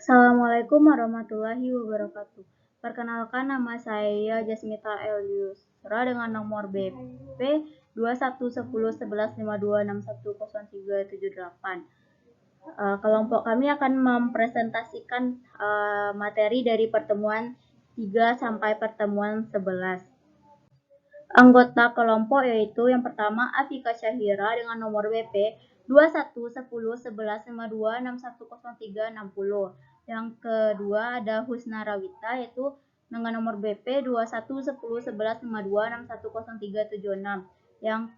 Assalamualaikum warahmatullahi wabarakatuh. Perkenalkan, nama saya Jasmita L. Yusra dengan nomor BP 21101152610378. Kelompok kami akan mempresentasikan materi dari pertemuan 3 sampai pertemuan 11. Anggota kelompok yaitu yang pertama Afika Syahira dengan nomor BP 21101152610360. Yang kedua ada Husna Rawita yaitu dengan nomor BP 21101152610376. Yang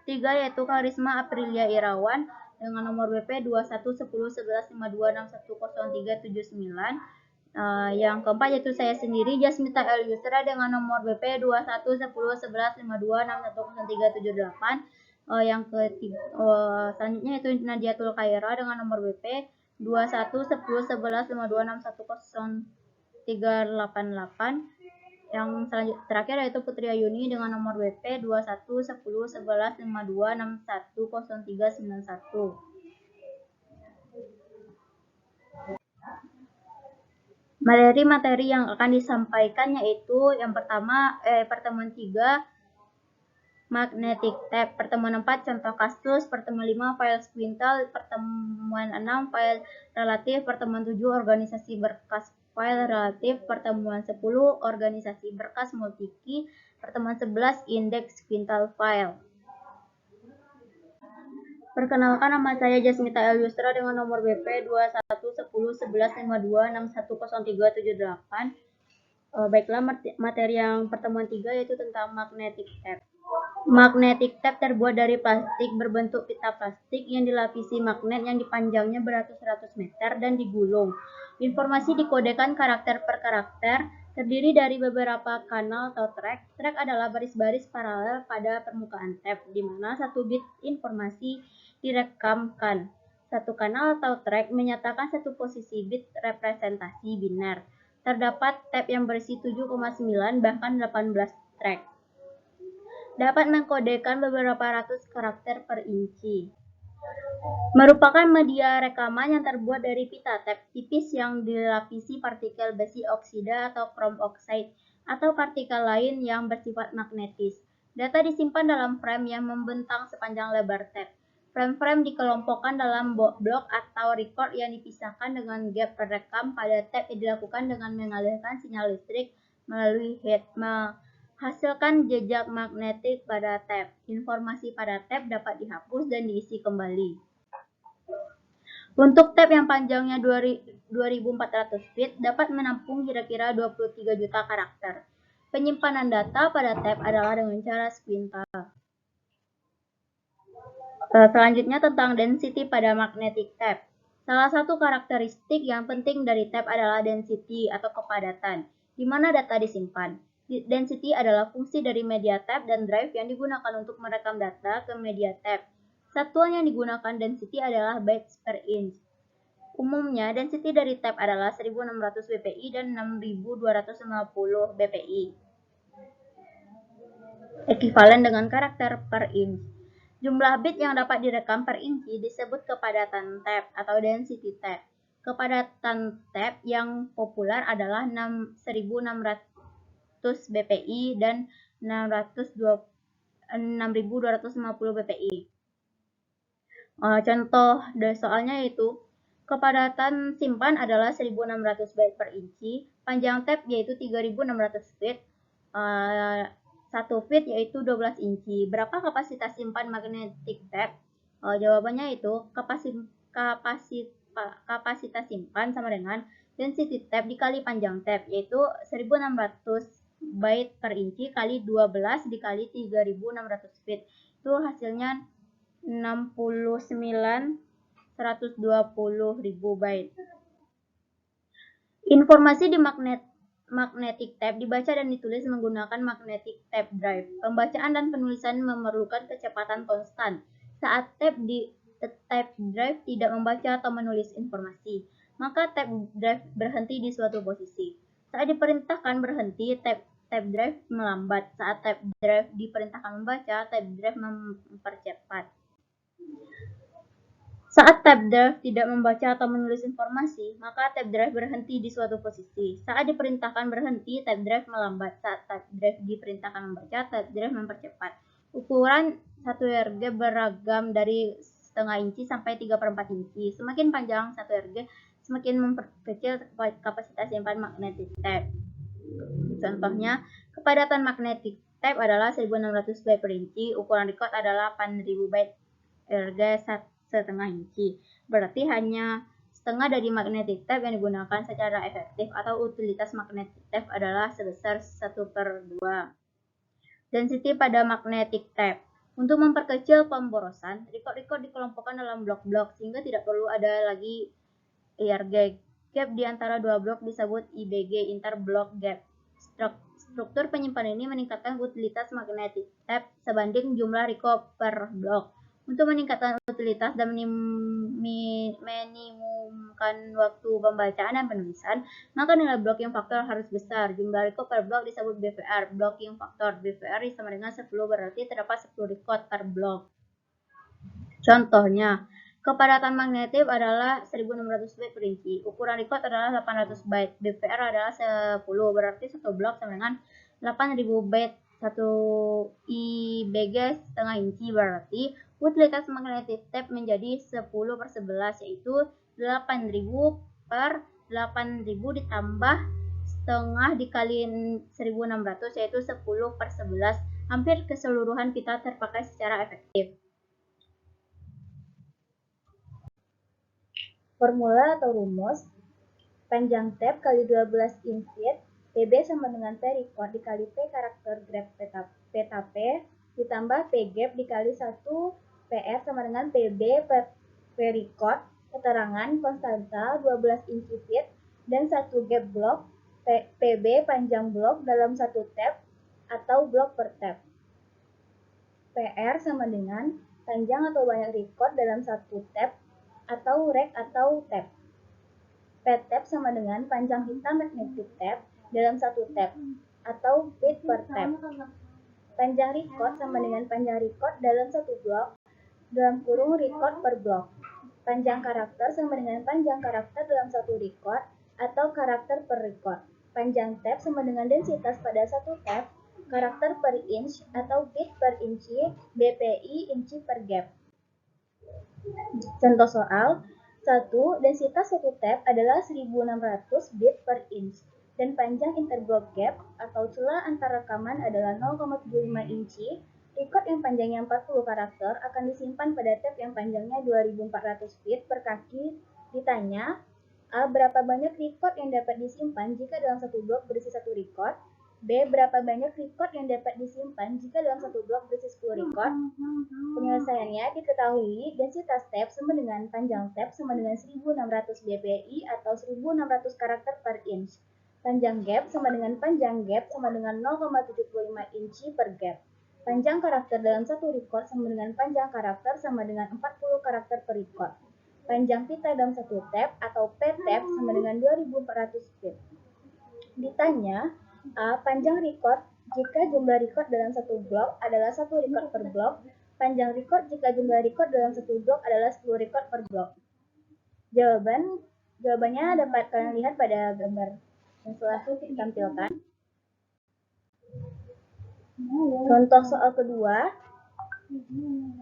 ketiga yaitu Karisma Aprilia Irawan dengan nomor BP 21101152610379. Yang keempat yaitu saya sendiri Jasmita L. Yusra dengan nomor BP 21101152610378. Yang ketiga selanjutnya yaitu Nadiatul Khaira dengan nomor BP 21101152610388. Yang terakhir yaitu Putri Ayuni dengan nomor BP 21101152610391. Materi-materi yang akan disampaikan yaitu yang pertama pertemuan 3 magnetic tape, pertemuan 4 contoh kasus, pertemuan 5 file squintal, pertemuan 6 file relatif, pertemuan 7 organisasi berkas file relatif, pertemuan 10 organisasi berkas multi-key, pertemuan 11 indeks squintal file. Perkenalkan, nama saya Jasmita L. Yusra dengan nomor BP 21101152610378. Baiklah, materi yang pertemuan 3 yaitu tentang magnetic tape. Magnetic tape terbuat dari plastik berbentuk pita plastik yang dilapisi magnet yang dipanjangnya beratus-ratus meter dan digulung. Informasi dikodekan karakter per karakter, terdiri dari beberapa kanal atau track. Track adalah baris-baris paralel pada permukaan tape, di mana satu bit informasi direkamkan. Satu kanal atau track menyatakan satu posisi bit representasi biner. Terdapat tape yang berisi 7,9 bahkan 18 track. Dapat mengkodekan beberapa ratus karakter per inci. Merupakan media rekaman yang terbuat dari pita tape tipis yang dilapisi partikel besi oksida atau krom oxide atau partikel lain yang bersifat magnetis. Data disimpan dalam frame yang membentang sepanjang lebar tape. Frame-frame dikelompokkan dalam blok atau record yang dipisahkan dengan gap perekam pada tape yang dilakukan dengan mengalirkan sinyal listrik melalui head, menghasilkan jejak magnetik pada tape. Informasi pada tape dapat dihapus dan diisi kembali. Untuk tape yang panjangnya 2400 feet dapat menampung kira-kira 23 juta karakter. Penyimpanan data pada tape adalah dengan cara squintal. Selanjutnya tentang density pada magnetic tape. Salah satu karakteristik yang penting dari tape adalah density atau kepadatan, di mana data disimpan. Density adalah fungsi dari media tape dan drive yang digunakan untuk merekam data ke media tape. Satuan yang digunakan density adalah bytes per inch. Umumnya, density dari tape adalah 1600 bpi dan 6250 bpi. Ekuivalen dengan karakter per inch. Jumlah bit yang dapat direkam per inci disebut kepadatan tape atau density tape. Kepadatan tape yang populer adalah 1600 bpi dan 6250 bpi. Contoh dari soalnya yaitu kepadatan simpan adalah 1600 byte per inci, panjang tape yaitu 3600 feet, 1 feet yaitu 12 inci. Berapa kapasitas simpan magnetic tape? Jawabannya itu kapasitas simpan sama dengan density tape dikali panjang tape, yaitu 1600 byte per inci kali 12 dikali 3600 feet. Itu hasilnya 69.120.000 byte. Informasi di magnetic tape dibaca dan ditulis menggunakan magnetic tape drive. Pembacaan dan penulisan memerlukan kecepatan konstan. Saat tape drive tidak membaca atau menulis informasi, maka tape drive berhenti di suatu posisi. Saat diperintahkan berhenti, tape drive melambat. Saat tape drive diperintahkan membaca, tape drive mempercepat. Saat tab drive tidak membaca atau menulis informasi, maka tab drive berhenti di suatu posisi. Saat diperintahkan berhenti, tab drive melambat. Saat tab drive diperintahkan membaca, tab drive mempercepat. Ukuran 1 RG beragam dari setengah inci sampai 3/4 inci. Semakin panjang 1 RG, semakin memperkecil kapasitas simpan magnetic tape. Contohnya, kepadatan magnetic tape adalah 1600 byte per inci, ukuran record adalah 8000 byte RG setengah inci. Berarti hanya setengah dari magnetic tape yang digunakan secara efektif, atau utilitas magnetic tape adalah sebesar 1/2. Density pada magnetic tape. Untuk memperkecil pemborosan, record dikelompokkan dalam blok-blok sehingga tidak perlu ada lagi IRG. Gap di antara dua blok disebut IBG, interblock gap. Struktur penyimpanan ini meningkatkan utilitas magnetic tape sebanding jumlah record per blok. Untuk meningkatkan utilitas dan minimumkan waktu pembacaan dan penulisan, maka nilai blocking factor harus besar. Jumlah record per blok disebut BVR. Blocking factor BVR sama dengan 10, berarti terdapat 10 record per blok. Contohnya, kepadatan magnetik adalah 1600 byte per inci. Ukuran record adalah 800 byte. BVR adalah 10, berarti satu blok sama dengan 8000 byte. 1 IBG setengah inci, berarti utilitas magnetic tape menjadi 10/11, yaitu 8000 per 8000 ditambah setengah dikali 1600, yaitu 10/11. Hampir keseluruhan pita terpakai secara efektif. Formula atau rumus, panjang tab kali 12 in feet, PB sama dengan P record dikali P karakter grab peta P, ditambah P gap dikali 1 PR sama dengan PB per P record, keterangan konstanta 12 inci feet, dan 1 gap blok, PB panjang blok dalam 1 tab atau blok per tab. PR sama dengan panjang atau banyak record dalam 1 tab atau rack atau tab. P-tab sama dengan panjang hitam magnetic tab dalam 1 tab atau bit per tab. Panjang record sama dengan panjang record dalam 1 blok dalam kurung record per blok. Panjang karakter sama dengan panjang karakter dalam 1 record atau karakter per record. Panjang tab sama dengan densitas pada 1 tab, karakter per inch atau bit per inci, BPI inci per gap. Contoh soal, 1. Densitas 1 tab adalah 1600 bit per inch dan panjang interblock gap atau celah antar rekaman adalah 0,75 inci. Record yang panjangnya 40 karakter akan disimpan pada tab yang panjangnya 2400 bit per kaki. Ditanya, A. Berapa banyak record yang dapat disimpan jika dalam satu blok berisi 1 record? B. Berapa banyak record yang dapat disimpan jika dalam satu blok berisi 10 record? Penyelesaiannya diketahui densitas tab sama dengan panjang tab sama dengan 1600 dpi atau 1600 karakter per inch. Panjang gap sama dengan panjang gap sama dengan 0,75 inci per gap. Panjang karakter dalam satu record sama dengan panjang karakter sama dengan 40 karakter per record. Panjang pita dalam satu tab atau P-tab sama dengan 2400 bit. Ditanya, A. Panjang record jika jumlah record dalam satu blok adalah 1 record per blok. Panjang record jika jumlah record dalam satu blok adalah 10 record per blok. Jawabannya dapat kalian lihat pada gambar yang telah ditampilkan. Contoh soal kedua,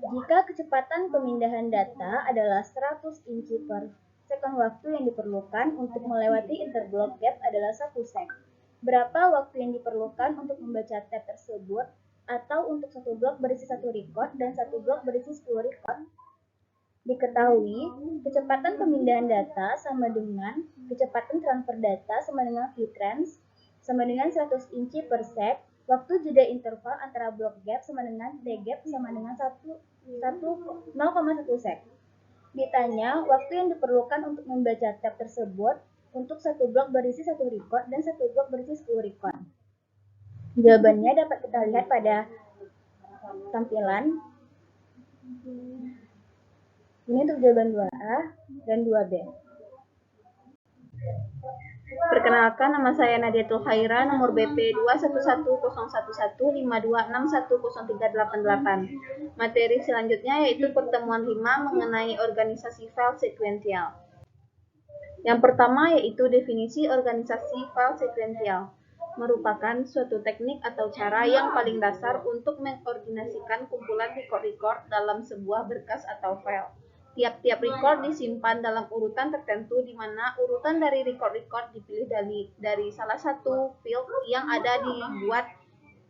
jika kecepatan pemindahan data adalah 100 inci per second, waktu yang diperlukan untuk melewati interblock gap adalah 1 sek. Berapa waktu yang diperlukan untuk membaca tab tersebut atau untuk satu blok berisi 1 record dan satu blok berisi 10 record? Diketahui, kecepatan pemindahan data sama dengan kecepatan transfer data sama dengan VTrans sama dengan 100 inci per sek. Waktu jeda interval antara blok gap sama dengan T gap sama dengan 0,1 sek. Ditanya, waktu yang diperlukan untuk membaca tab tersebut untuk satu blok berisi 1 record dan satu blok berisi 10 record. Jawabannya dapat kita lihat pada tampilan. Ini untuk jawaban 2A dan 2B. Perkenalkan, nama saya Nadiatul Khaira, nomor BP 21101115152610388. Materi selanjutnya yaitu pertemuan 5 mengenai organisasi file sekuensial. Yang pertama yaitu definisi organisasi file sekuensial. Merupakan suatu teknik atau cara yang paling dasar untuk mengordinasikan kumpulan record-record dalam sebuah berkas atau file. Tiap-tiap record disimpan dalam urutan tertentu di mana urutan dari record-record dipilih dari salah satu field yang ada dibuat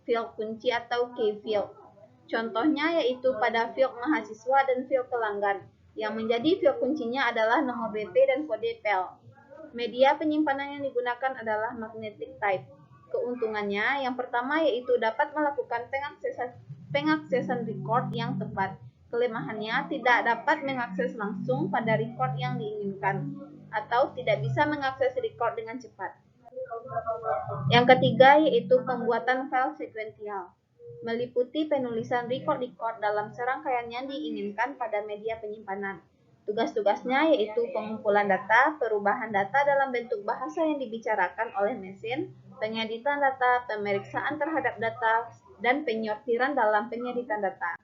field kunci atau key field. Contohnya yaitu pada field mahasiswa dan field pelanggan. Yang menjadi field kuncinya adalah nomor BP dan kode PEL. Media penyimpanan yang digunakan adalah magnetic type. Keuntungannya yang pertama yaitu dapat melakukan pengaksesan record yang tepat. Kelemahannya tidak dapat mengakses langsung pada record yang diinginkan atau tidak bisa mengakses record dengan cepat. Yang ketiga yaitu pembuatan file sekuensial, meliputi penulisan record-record dalam serangkaian yang diinginkan pada media penyimpanan. Tugas-tugasnya yaitu pengumpulan data, perubahan data dalam bentuk bahasa yang dibicarakan oleh mesin, pengeditan data, pemeriksaan terhadap data, dan penyortiran dalam pengeditan data.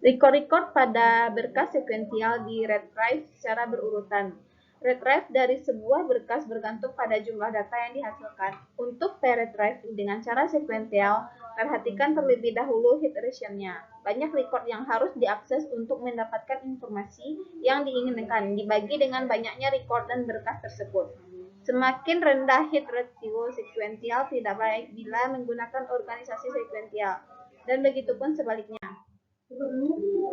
Record-record pada berkas sekuensial di read drive secara berurutan. Read drive dari sebuah berkas bergantung pada jumlah data yang dihasilkan. Untuk read drive dengan cara sekuensial, perhatikan terlebih dahulu hit ratio-nya. Banyak record yang harus diakses untuk mendapatkan informasi yang diinginkan, dibagi dengan banyaknya record dan berkas tersebut. Semakin rendah hit ratio sekuensial tidak baik bila menggunakan organisasi sekuensial, dan begitupun sebaliknya.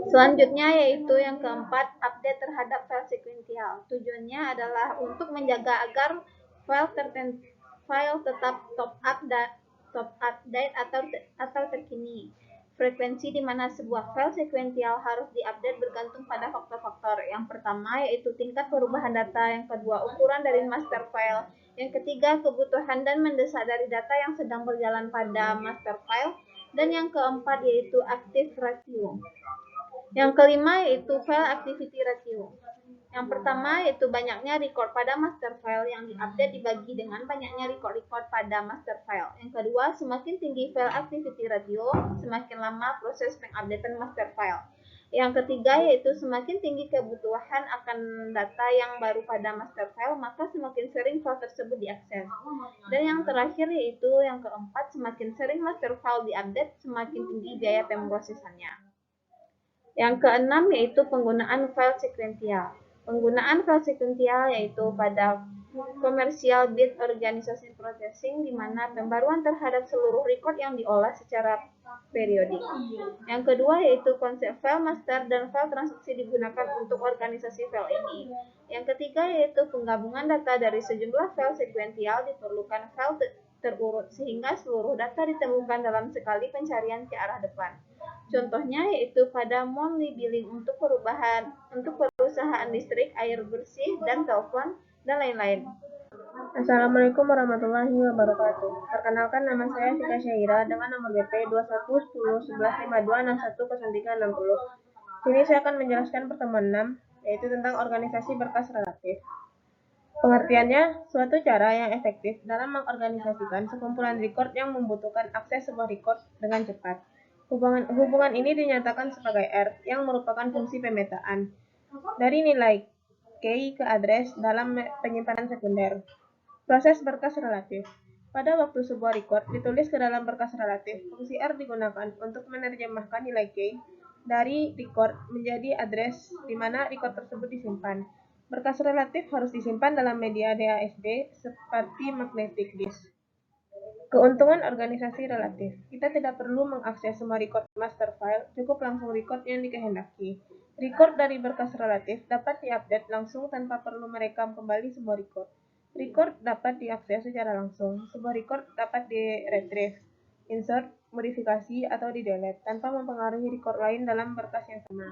Selanjutnya yaitu yang keempat, update terhadap file sekuensial. Tujuannya adalah untuk menjaga agar file tetap top update atau terkini. Frekuensi di mana sebuah file sekuensial harus diupdate bergantung pada faktor-faktor. Yang pertama yaitu tingkat perubahan data, yang kedua ukuran dari master file, yang ketiga kebutuhan dan mendesak dari data yang sedang berjalan pada master file, dan yang keempat yaitu active ratio. Yang kelima yaitu file activity ratio. Yang pertama yaitu banyaknya record pada master file yang diupdate dibagi dengan banyaknya record pada master file. Yang kedua, semakin tinggi file activity ratio, semakin lama proses pengupdatean master file. Yang ketiga yaitu semakin tinggi kebutuhan akan data yang baru pada master file, maka semakin sering file tersebut diakses. Dan yang terakhir yaitu yang keempat, semakin sering master file diupdate, semakin tinggi biaya pemrosesannya. Yang keenam yaitu penggunaan file sekuensial. Penggunaan file sekuensial yaitu pada commercial bit organization processing, di mana pembaruan terhadap seluruh record yang diolah secara periodik. Yang kedua yaitu konsep file master dan file transaksi digunakan untuk organisasi file ini. Yang ketiga yaitu penggabungan data dari sejumlah file sekuensial, diperlukan file terurut sehingga seluruh data ditemukan dalam sekali pencarian ke arah depan. Contohnya yaitu pada monthly billing untuk perusahaan listrik, air bersih, dan telepon, dan lain-lain. Assalamualaikum warahmatullahi wabarakatuh. Perkenalkan, nama saya Sika Syaira dengan nomor BP 21101152610360. Sini saya akan menjelaskan pertemuan 6, yaitu tentang organisasi berkas relatif. Pengertiannya, suatu cara yang efektif dalam mengorganisasikan sekumpulan record yang membutuhkan akses sebuah record dengan cepat. Hubungan ini dinyatakan sebagai R, yang merupakan fungsi pemetaan dari nilai key ke address dalam penyimpanan sekunder. Proses berkas relatif. Pada waktu sebuah record ditulis ke dalam berkas relatif, fungsi R digunakan untuk menerjemahkan nilai key dari record menjadi address di mana record tersebut disimpan. Berkas relatif harus disimpan dalam media DASD seperti magnetic disk. Keuntungan organisasi relatif. Kita tidak perlu mengakses semua record master file, cukup langsung record yang dikehendaki. Record dari berkas relatif dapat diupdate langsung tanpa perlu merekam kembali sebuah record. Record dapat diakses secara langsung. Sebuah record dapat di-retrieve, insert, modifikasi, atau di-delete tanpa mempengaruhi record lain dalam berkas yang sama.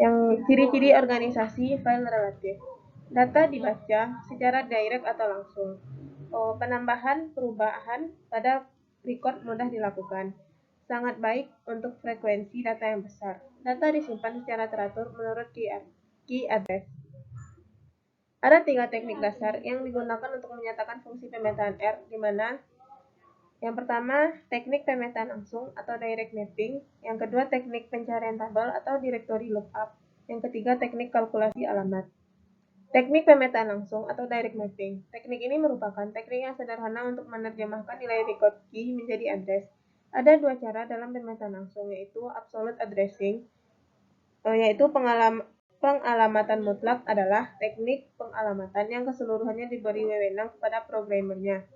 Yang ciri-ciri organisasi file relatif. Data dibaca secara direct atau langsung. Penambahan perubahan pada record mudah dilakukan. Sangat baik untuk frekuensi data yang besar. Data disimpan secara teratur menurut key address. Ada 3 teknik dasar yang digunakan untuk menyatakan fungsi pemetaan R, di mana yang pertama, teknik pemetaan langsung atau direct mapping. Yang kedua, teknik pencarian tabel atau directory lookup. Yang ketiga, teknik kalkulasi alamat. Teknik pemetaan langsung atau direct mapping. Teknik ini merupakan teknik yang sederhana untuk menerjemahkan nilai record key menjadi address. Ada 2 cara dalam pemetaan langsung, yaitu absolute addressing, yaitu pengalamatan mutlak adalah teknik pengalamatan yang keseluruhannya diberi wewenang kepada programmernya.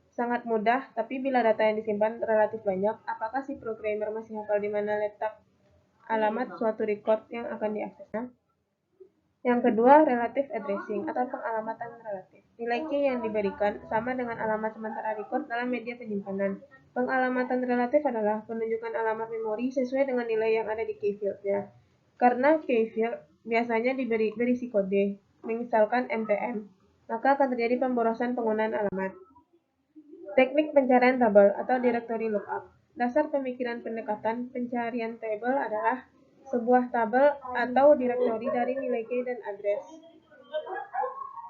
Sangat mudah, tapi bila data yang disimpan relatif banyak, apakah si programmer masih hafal di mana letak alamat suatu record yang akan diaksesnya? Yang kedua, relative addressing atau pengalamatan relatif. Nilai key yang diberikan sama dengan alamat sementara record dalam media penyimpanan. Pengalamatan relatif adalah penunjukan alamat memori sesuai dengan nilai yang ada di key field-nya. Karena key field biasanya berisi kode, misalkan MPM, maka akan terjadi pemborosan penggunaan alamat. Teknik pencarian tabel atau directory lookup. Dasar pemikiran pendekatan pencarian tabel adalah sebuah tabel atau directory dari nilai key dan address.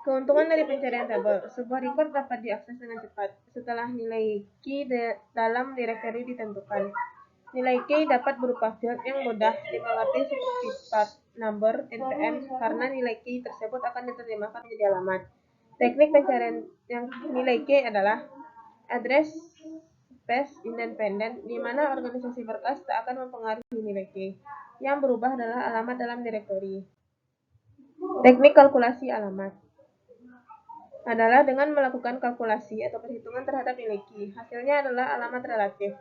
Keuntungan dari pencarian tabel, sebuah record dapat diakses dengan cepat setelah nilai key dalam directory ditentukan. Nilai key dapat berupa field yang mudah dimengerti seperti part, number, npm, karena nilai key tersebut akan diterjemahkan menjadi alamat. Teknik pencarian yang nilai key adalah address space independent, di mana organisasi berkas tak akan mempengaruhi nilai key. Yang berubah adalah alamat dalam directory. Teknik kalkulasi alamat adalah dengan melakukan kalkulasi atau perhitungan terhadap nilai key. Hasilnya adalah alamat relatif.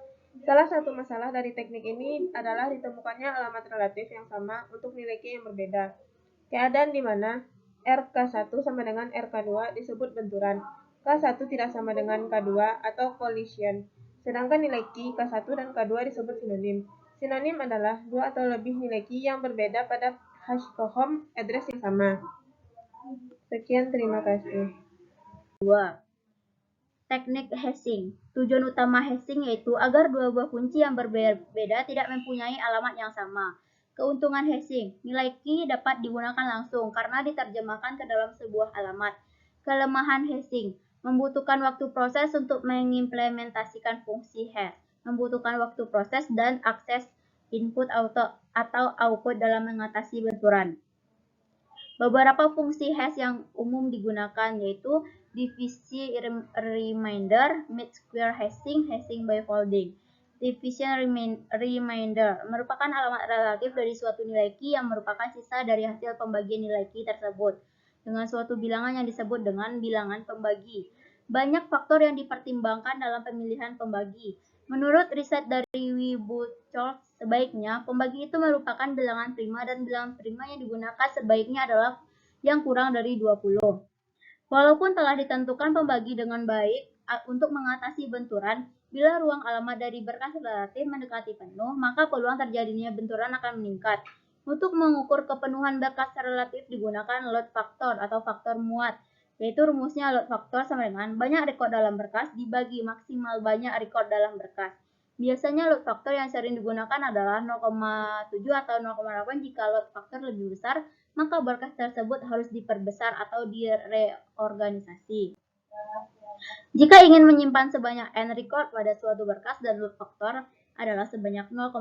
Salah satu masalah dari teknik ini adalah ditemukannya alamat relatif yang sama untuk nilai key yang berbeda. Keadaan di mana RK1 sama dengan RK2 disebut benturan. K1 tidak sama dengan K2 atau collision. Sedangkan nilai key K1 dan K2 disebut sinonim. Sinonim adalah dua atau lebih nilai key yang berbeda pada hash home address yang sama. Sekian, terima kasih. 2. Teknik hashing. Tujuan utama hashing yaitu agar dua buah kunci yang berbeda tidak mempunyai alamat yang sama. Keuntungan hashing. Nilai key dapat digunakan langsung karena diterjemahkan ke dalam sebuah alamat. Kelemahan hashing. Membutuhkan waktu proses untuk mengimplementasikan fungsi hash. Membutuhkan waktu proses dan akses input auto atau output dalam mengatasi benturan. Beberapa fungsi hash yang umum digunakan yaitu divisi reminder, mid-square hashing, hashing by folding. Division reminder merupakan alamat relatif dari suatu nilai key yang merupakan sisa dari hasil pembagian nilai key tersebut dengan suatu bilangan yang disebut dengan bilangan pembagi. Banyak faktor yang dipertimbangkan dalam pemilihan pembagi. Menurut riset dari Wibuchol, sebaiknya pembagi itu merupakan bilangan prima dan bilangan prima yang digunakan sebaiknya adalah yang kurang dari 20. Walaupun telah ditentukan pembagi dengan baik untuk mengatasi benturan, bila ruang alamat dari berkas relatif mendekati penuh, maka peluang terjadinya benturan akan meningkat. Untuk mengukur kepenuhan berkas relatif digunakan load factor atau faktor muat, yaitu rumusnya load factor sama dengan banyak record dalam berkas dibagi maksimal banyak record dalam berkas. Biasanya load factor yang sering digunakan adalah 0,7 atau 0,8 jika load factor lebih besar, maka berkas tersebut harus diperbesar atau direorganisasi. Jika ingin menyimpan sebanyak n record pada suatu berkas dan load factor adalah sebanyak 0,8,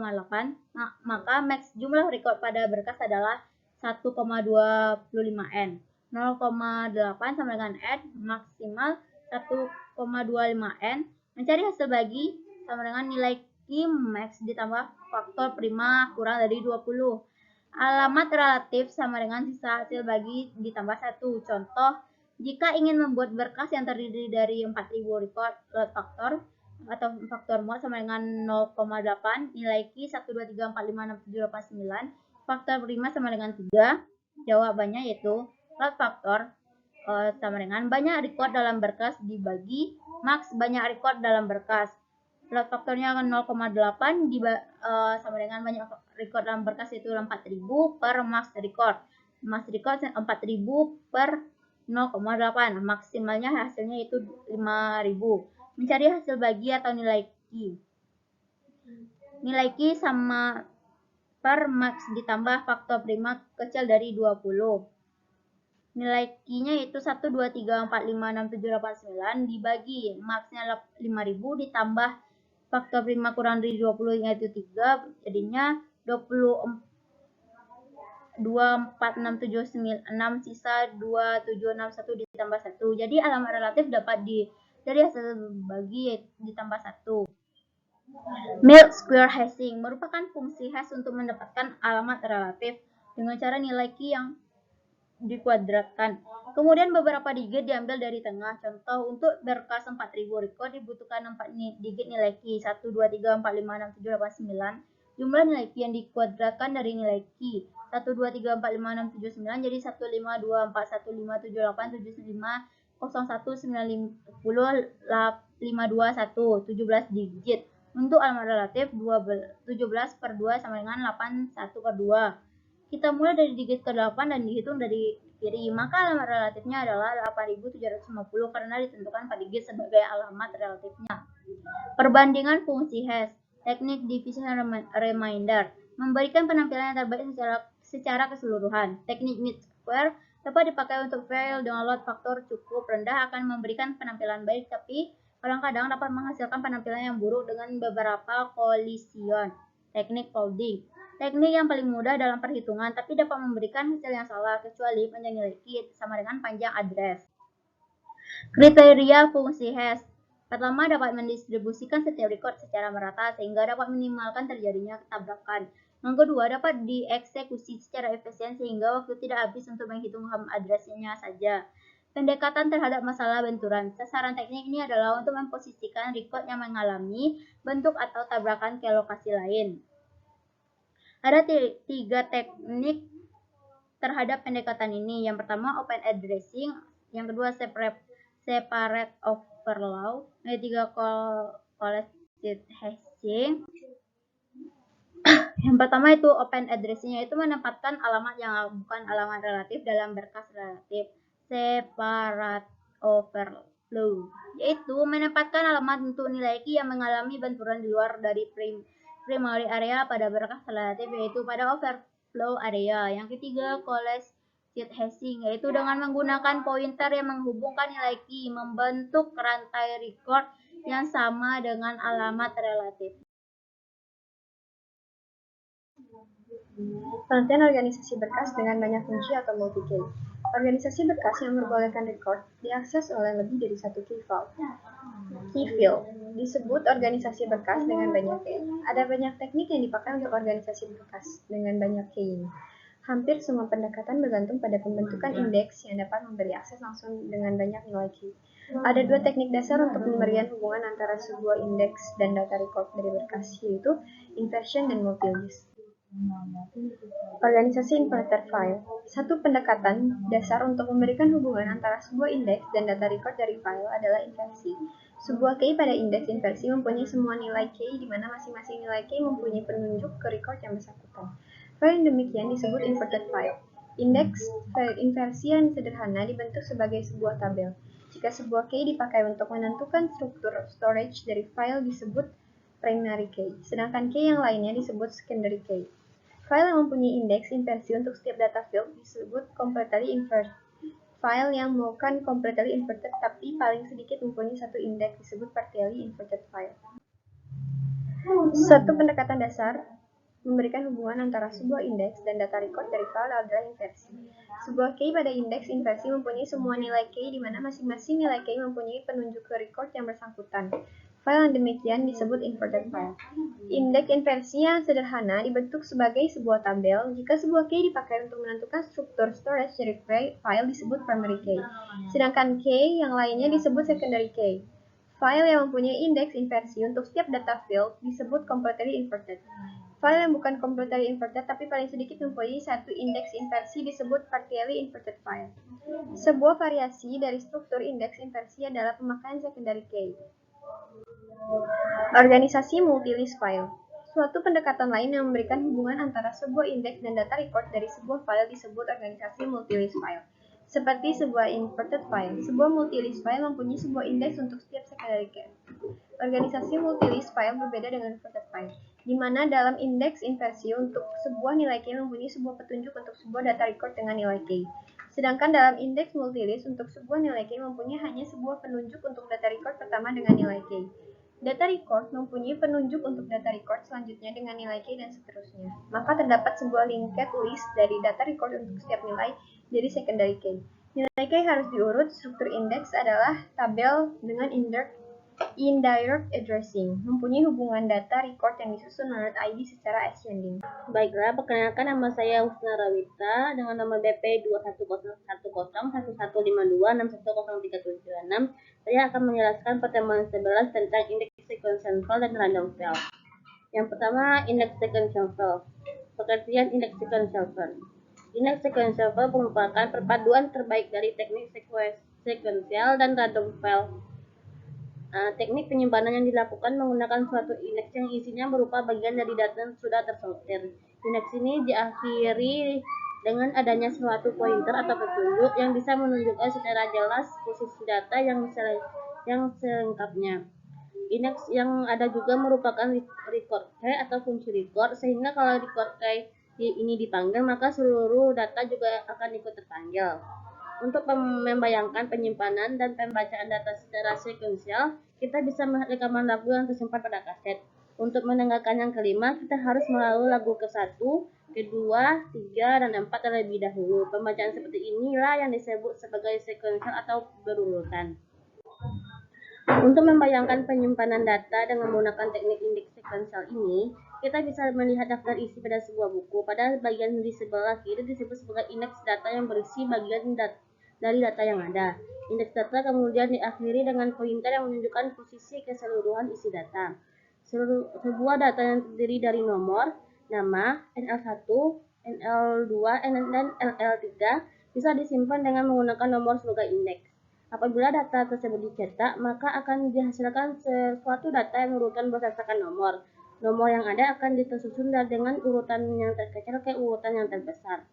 maka max jumlah record pada berkas adalah 1,25n. 0,8 sama dengan n, maksimal 1,25n. Mencari hasil bagi sama dengan nilai key max ditambah faktor prima kurang dari 20. Alamat relatif sama dengan sisa hasil bagi ditambah 1. Contoh, jika ingin membuat berkas yang terdiri dari 4000 record load factor atau faktor muat sama dengan 0,8, nilai key 123456789, faktor prima sama dengan 3. Jawabannya yaitu load factor sama dengan banyak record dalam berkas dibagi max banyak record dalam berkas. Load factornya 0,8 sama dengan banyak record dalam berkas itu 4000 per max record. Max record 4000 per 0,8. Maksimalnya hasilnya itu 5000. Mencari hasil bagi atau nilai key. Nilai key sama per max ditambah faktor prima kecil dari 20. Nilai key-nya yaitu 1, 2, 3, 4, 5, 6, 7, 8, 9 dibagi marks-nya 5.000 ditambah faktor prima kurang dari 20 yaitu 3, jadinya 20, 2, 4, 6, 7, 9, 6, sisa 2, 7, 6, 1 ditambah 1. Jadi alamat relatif dapat dari hasil bagi ditambah 1. Milk square hashing merupakan fungsi hash untuk mendapatkan alamat relatif dengan cara nilai key yang dikuadratkan. Kemudian beberapa digit diambil dari tengah. Contoh, untuk berkas 4000 record dibutuhkan 4 digit nilai key. 1, 2, 3, 4, 5, 6, 7, 8, 9. Jumlah nilai key yang dikuadratkan dari nilai key. 1, 2, 3, 4, 5, 6, 7, 9 jadi 1, 5, 2, 4, 1, 5, 7, 8, 7, 5, 0, 1, 9, 10, 5, 2, 1. 17 digit. Untuk alamat relatif 17 per 2 sama dengan 8, 1 per 2. Kita mulai dari digit ke-8 dan dihitung dari kiri, maka alamat relatifnya adalah 8750 karena ditentukan 4 digit sebagai alamat relatifnya. Perbandingan fungsi hash, teknik division remainder, memberikan penampilan yang terbaik secara keseluruhan. Teknik mid square dapat dipakai untuk file dengan load faktor cukup rendah akan memberikan penampilan baik, tapi kadang-kadang dapat menghasilkan penampilan yang buruk dengan beberapa kolision. Teknik folding, teknik yang paling mudah dalam perhitungan, tapi dapat memberikan hasil yang salah kecuali panjang nilai key sama dengan panjang address. Kriteria fungsi hash. Pertama, dapat mendistribusikan setiap record secara merata sehingga dapat minimalkan terjadinya tabrakan. Yang kedua, dapat dieksekusi secara efisien sehingga waktu tidak habis untuk menghitung ham address-nya saja. Pendekatan terhadap masalah benturan. Sasaran teknik ini adalah untuk memposisikan record yang mengalami bentuk atau tabrakan ke lokasi lain. Ada 3 teknik terhadap pendekatan ini. Yang pertama, open addressing. Yang kedua, separate overflow. Yang ketiga, collected hashing. Yang pertama itu open addressing, yaitu menempatkan alamat yang bukan alamat relatif dalam berkas relatif. Separate overflow, yaitu menempatkan alamat untuk nilai key yang mengalami benturan di luar dari primary area pada berkas relatif, yaitu pada overflow area. Yang ketiga, collected hashing, yaitu dengan menggunakan pointer yang menghubungkan nilai key membentuk rantai record yang sama dengan alamat relatif. Pengertian organisasi berkas dengan banyak kunci atau multi-key. Organisasi berkas yang memperbolehkan record diakses oleh lebih dari satu key file. Key field disebut organisasi berkas dengan banyak key. Ada banyak teknik yang dipakai untuk organisasi berkas dengan banyak key ini. Hampir semua pendekatan bergantung pada pembentukan indeks yang dapat memberi akses langsung dengan banyak nilai key. Ada 2 teknik dasar untuk pemberian hubungan antara sebuah indeks dan data record dari berkas, yaitu inversion dan multilist. Organisasi inverted file. Satu pendekatan dasar untuk memberikan hubungan antara sebuah indeks dan data record dari file adalah inversi. Sebuah key pada indeks inversi mempunyai semua nilai key di mana masing-masing nilai key mempunyai penunjuk ke record yang bersangkutan. File yang demikian disebut inverted file. Indeks inversi yang sederhana dibentuk sebagai sebuah tabel. Jika sebuah key dipakai untuk menentukan struktur storage dari file disebut primary key, sedangkan key yang lainnya disebut secondary key. File yang mempunyai indeks inversi untuk setiap data field disebut completely inverted. File yang bukan completely inverted tapi paling sedikit mempunyai satu indeks disebut partially inverted file. Satu pendekatan dasar memberikan hubungan antara sebuah indeks dan data record dari file adalah inversi. Sebuah key pada indeks inversi mempunyai semua nilai key di mana masing-masing nilai key mempunyai penunjuk ke record yang bersangkutan. File yang demikian disebut inverted file. Indeks inversi yang sederhana dibentuk sebagai sebuah tabel. Jika sebuah key dipakai untuk menentukan struktur storage dari file disebut primary key, sedangkan key yang lainnya disebut secondary key. File yang mempunyai indeks inversi untuk setiap data field disebut completely inverted. File yang bukan completely inverted tapi paling sedikit mempunyai satu indeks inversi disebut partially inverted file. Sebuah variasi dari struktur indeks inversi adalah pemakaian secondary key. Organisasi multilist file. Suatu pendekatan lain yang memberikan hubungan antara sebuah indeks dan data record dari sebuah file disebut organisasi multilist file. Seperti sebuah inverted file, sebuah multilist file mempunyai sebuah indeks untuk setiap secondary key. Organisasi multilist file berbeda dengan inverted file, di mana dalam indeks inversi untuk sebuah nilai key mempunyai sebuah petunjuk untuk sebuah data record dengan nilai key. Sedangkan dalam indeks multilist, untuk sebuah nilai K mempunyai hanya sebuah penunjuk untuk data record pertama dengan nilai K. Data record mempunyai penunjuk untuk data record selanjutnya dengan nilai K dan seterusnya. Maka terdapat sebuah linked list dari data record untuk setiap nilai dari secondary K. Nilai K harus diurut. Struktur indeks adalah tabel dengan indirect addressing, mempunyai hubungan data record yang disusun menurut ID secara ascending. Baiklah, perkenalkan nama saya Husna Rawita dengan nomor BP 210101152610376. Saya akan menjelaskan pertemuan 11 tentang indeks sequential dan random field. Yang pertama, indeks sequential. Pengertian indeks sequential. Indeks sequential merupakan perpaduan terbaik dari teknik sequential dan random field. Teknik penyimpanan yang dilakukan menggunakan suatu indeks yang isinya berupa bagian dari data yang sudah tersortir. Indeks ini diakhiri dengan adanya suatu pointer atau petunjuk yang bisa menunjukkan secara jelas posisi data yang selengkapnya. Indeks yang ada juga merupakan record key atau fungsi record, sehingga kalau record key ini dipanggil maka seluruh data juga akan ikut terpanggil. Untuk membayangkan penyimpanan dan pembacaan data secara sekuensial, kita bisa melihat rekaman lagu yang tersimpan pada kaset. Untuk mendengarkan yang kelima, kita harus melalui lagu ke-1, kedua, 3, dan 4 terlebih dahulu. Pembacaan seperti inilah yang disebut sebagai sekuensial atau berurutan. Untuk membayangkan penyimpanan data dengan menggunakan teknik indeks sekuensial ini, kita bisa melihat daftar isi pada sebuah buku. Pada bagian di sebelah kiri disebut sebagai indeks data yang berisi bagian dari data yang ada. Indeks data kemudian diakhiri dengan pointer yang menunjukkan posisi keseluruhan isi data. Sebuah data yang terdiri dari nomor, nama, NL1, NL2, dan NL3 bisa disimpan dengan menggunakan nomor sebagai indeks. Apabila data tersebut dicetak, maka akan dihasilkan suatu data yang urutan berdasarkan nomor. Nomor yang ada akan disusun dengan urutan yang terkecil ke urutan yang terbesar.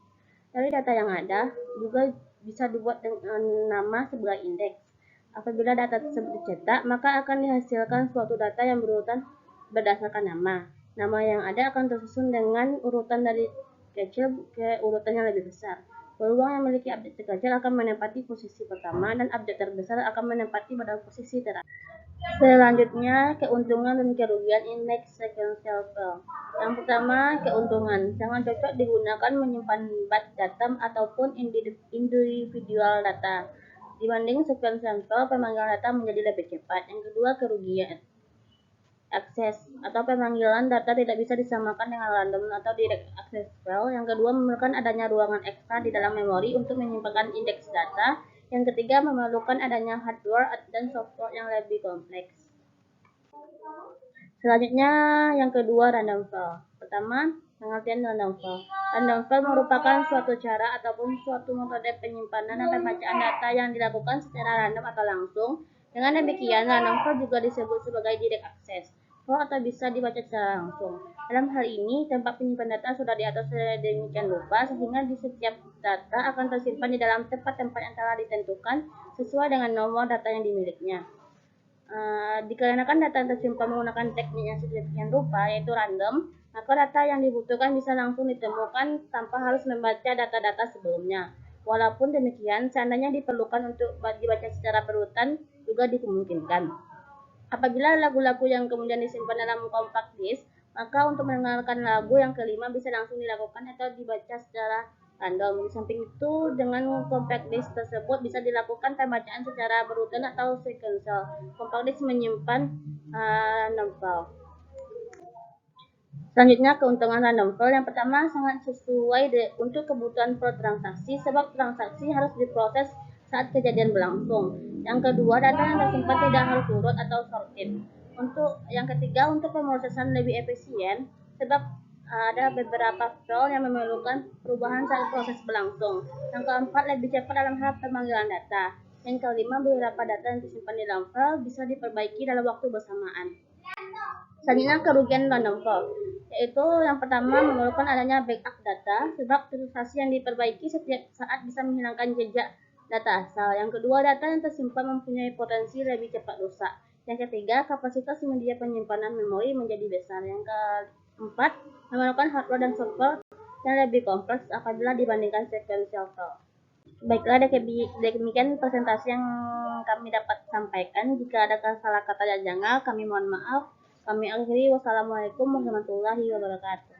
Dari data yang ada juga bisa dibuat dengan nama sebagai indeks. Apabila data tersebut dicetak, maka akan dihasilkan suatu data yang berurutan berdasarkan nama. Nama yang ada akan tersusun dengan urutan dari kecil ke urutan yang lebih besar. Peluang yang memiliki update terkecil akan menempati posisi pertama dan update terbesar akan menempati pada posisi terakhir. Selanjutnya, keuntungan dan kerugian indeks sequential file. Yang pertama, keuntungan. Sangat cocok digunakan menyimpan batch data ataupun individual data. Dibanding sequential file, pemanggilan data menjadi lebih cepat. Yang kedua, kerugian. Akses atau pemanggilan data tidak bisa disamakan dengan random atau direct access file. Yang kedua, memerlukan adanya ruangan ekstra di dalam memori untuk menyimpan indeks data. Yang ketiga, memerlukan adanya hardware dan software yang lebih kompleks. Selanjutnya, yang kedua, random file. Pertama, pengertian random file. Random file merupakan suatu cara ataupun suatu metode penyimpanan dan pembacaan data yang dilakukan secara random atau langsung. Dengan demikian, random file juga disebut sebagai direct access file atau bisa dibaca secara langsung. Dalam hal ini, tempat penyimpan data sudah diatur sedemikian rupa sehingga di setiap data akan tersimpan di dalam tempat-tempat yang telah ditentukan sesuai dengan nomor data yang dimilikinya. Dikarenakan data yang tersimpan menggunakan teknik yang sedemikian rupa, yaitu random, maka data yang dibutuhkan bisa langsung ditemukan tanpa harus membaca data-data sebelumnya. Walaupun demikian, seandainya diperlukan untuk dibaca secara berurutan juga dimungkinkan. Apabila lagu-lagu yang kemudian disimpan dalam compact disc, maka untuk mendengarkan lagu yang kelima bisa langsung dilakukan atau dibaca secara random. Di samping itu, dengan compact disc tersebut bisa dilakukan pembacaan secara berurutan atau sequential. Compact disc menyimpan random file. Selanjutnya, keuntungan random file. Yang pertama, sangat sesuai untuk kebutuhan per transaksi, sebab transaksi harus diproses saat kejadian berlangsung. Yang kedua, data yang tersimpan tidak harus urut atau sorted. Untuk yang ketiga, untuk pemrosesan lebih efisien, sebab ada beberapa file yang memerlukan perubahan saat proses berlangsung. Yang keempat, lebih cepat dalam hal pemanggilan data. Yang kelima, beberapa data yang tersimpan di dalam file bisa diperbaiki dalam waktu bersamaan. Selanjutnya, kerugian random file, yaitu yang pertama memerlukan adanya backup data, sebab transaksi yang diperbaiki setiap saat bisa menghilangkan jejak data asal. Yang kedua, data yang tersimpan mempunyai potensi lebih cepat rusak. Yang ketiga, kapasitas media penyimpanan memori menjadi besar. Yang keempat, memerlukan hardware dan software yang lebih kompleks apabila dibandingkan sequential file. Baiklah, demikian presentasi yang kami dapat sampaikan. Jika ada salah kata dan janggal, kami mohon maaf. Kami akhiri. Wassalamualaikum warahmatullahi wabarakatuh.